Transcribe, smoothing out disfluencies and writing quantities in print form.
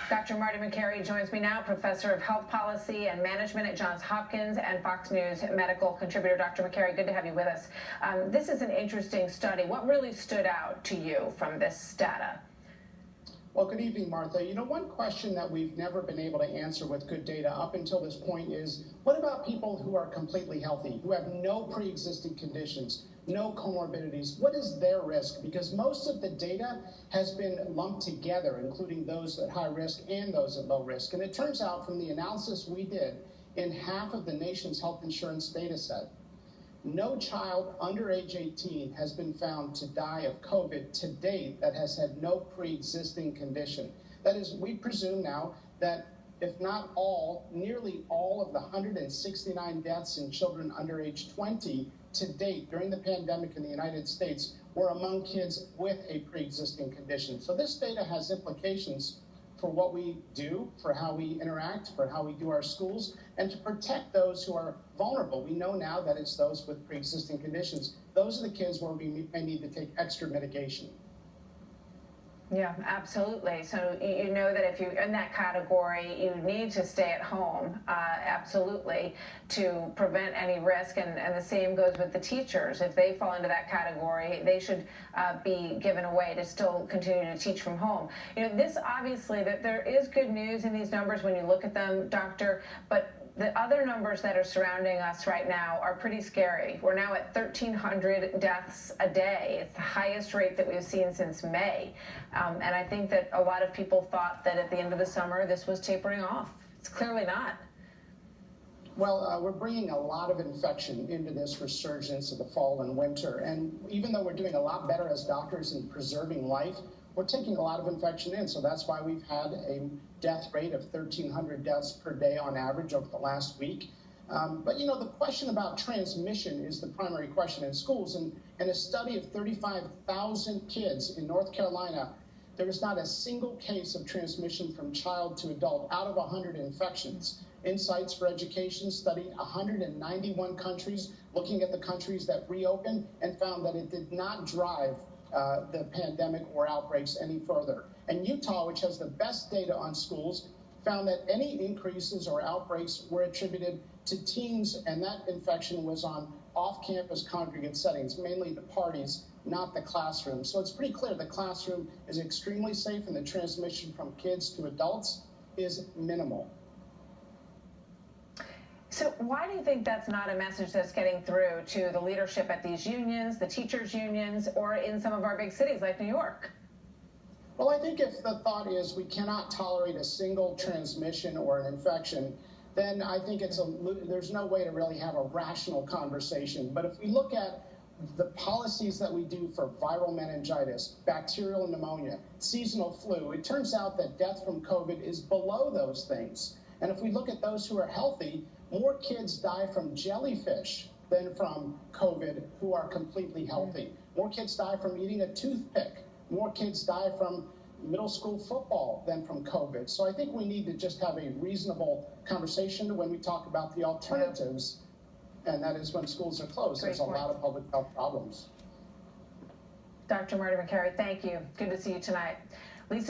Dr. Marty Makary joins me now, professor of health policy and management at Johns Hopkins and Fox News medical contributor. Dr. Makary, good to have you with us. This is an interesting study. What really stood out to you from this data? Well, good evening, Martha. You know, one question that we've never been able to answer with good data up until this point is, what about people who are completely healthy, who have no pre-existing conditions, no comorbidities? What is their risk? Because most of the data has been lumped together, including those at high risk and those at low risk. And it turns out from the analysis we did in half of the nation's health insurance data set, no child under age 18 has been found to die of COVID to date that has had no pre-existing condition. That is, we presume now that if not all, nearly all of the 169 deaths in children under age 20 to date during the pandemic in the United States were among kids with a pre-existing condition. So this data has implications for what we do, for how we interact, for how we do our schools, and to protect those who are vulnerable. We know now that it's those with pre-existing conditions. Those are the kids where we may need to take extra mitigation. Yeah, absolutely. So you know that if you're in that category, you need to stay at home, absolutely, to prevent any risk. And the same goes with the teachers. If they fall into that category, they should be given a way to still continue to teach from home. You know, this obviously, that there is good news in these numbers when you look at them, Doctor, but the other numbers that are surrounding us right now are pretty scary. We're now at 1,300 deaths a day. It's the highest rate that we've seen since May. And I think that a lot of people thought that at the end of the summer, this was tapering off. It's clearly not. Well, we're bringing a lot of infection into this resurgence of the fall and winter. And even though we're doing a lot better as doctors in preserving life, we're taking a lot of infection in. So that's why we've had a death rate of 1,300 deaths per day on average over the last week. But, you know, the question about transmission is the primary question in schools. And in a study of 35,000 kids in North Carolina, there was not a single case of transmission from child to adult out of 100 infections. Insights for Education studied 191 countries, looking at the countries that reopened, and found that it did not drive the pandemic or outbreaks any further. And Utah, which has the best data on schools, found that any increases or outbreaks were attributed to teens, and that infection was on off-campus congregate settings, mainly the parties, not the classroom. So it's pretty clear the classroom is extremely safe and the transmission from kids to adults is minimal. So why do you think that's not a message that's getting through to the leadership at these unions, the teachers' unions, or in some of our big cities like New York? Well, I think if the thought is we cannot tolerate a single transmission or an infection, then I think there's no way to really have a rational conversation. But if we look at the policies that we do for viral meningitis, bacterial pneumonia, seasonal flu, it turns out that death from COVID is below those things. And if we look at those who are healthy, more kids die from jellyfish than from COVID who are completely healthy. More kids die from eating a toothpick. More kids die from middle school football than from COVID. So I think we need to just have a reasonable conversation when we talk about the alternatives, and that is when schools are closed. There's a lot of public health problems. Dr. Marty Makary, thank you. Good to see you tonight. Lisa.